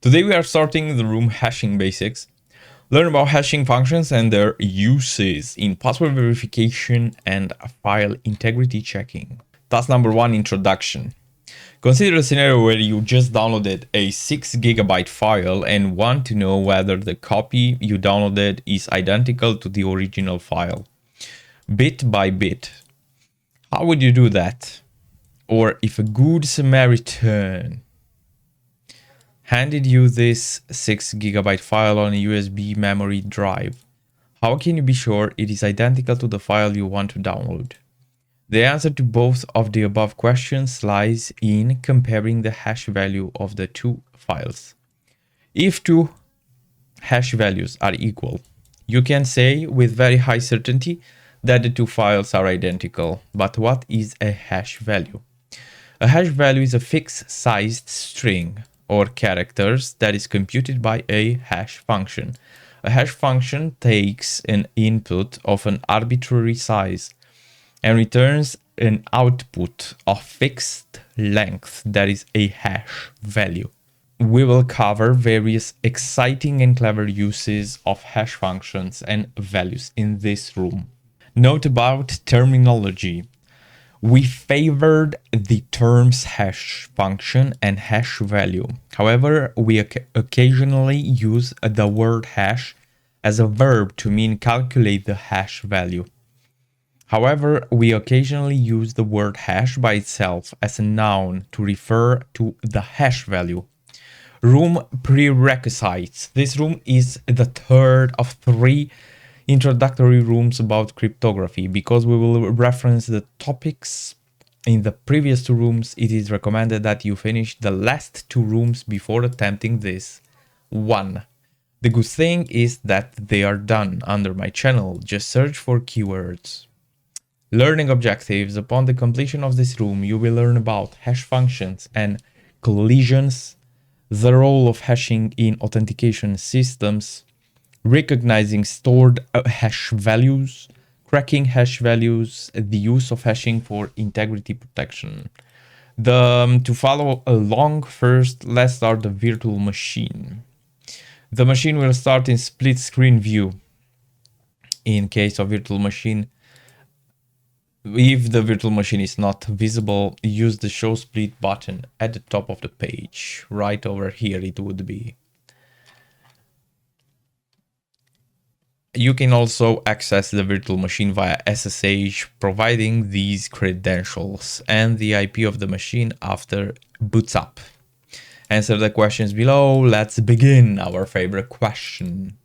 Today we are starting the room hashing basics. Learn about hashing functions and their uses in password verification and file integrity checking. Task number 1, introduction. Consider a scenario where you just downloaded a 6 GB file and want to know whether the copy you downloaded is identical to the original file, bit by bit. How would you do that? Or if a good Samaritan handed you this 6 GB file on a USB memory drive, how can you be sure it is identical to the file you want to download? The answer to both of the above questions lies in comparing the hash value of the two files. If two hash values are equal, you can say with very high certainty that the two files are identical. But what is a hash value? A hash value is a fixed sized string or characters that is computed by a hash function. A hash function takes an input of an arbitrary size and returns an output of fixed length that is a hash value. We will cover various exciting and clever uses of hash functions and values in this room. Note about terminology. We favored the terms hash function and hash value. However, we occasionally use the word hash as a verb to mean calculate the hash value. However, we occasionally use the word hash by itself as a noun to refer to the hash value. Room prerequisites. This room is the third of 3 introductory rooms about cryptography. Because we will reference the topics in the previous 2 rooms, it is recommended that you finish the last 2 rooms before attempting this one. The good thing is that they are done under my channel. Just search for keywords. Learning objectives. Upon the completion of this room, you will learn about hash functions and collisions, the role of hashing in authentication systems, recognizing stored hash values, cracking hash values, the use of hashing for integrity protection. To follow along, first, let's start the virtual machine. The machine will start in split screen view. In case of virtual machine, if the virtual machine is not visible, use the show split button at the top of the page. Right over here it would be. You can also access the virtual machine via SSH, providing these credentials and the IP of the machine after boots up. Answer the questions below. Let's begin our favorite question.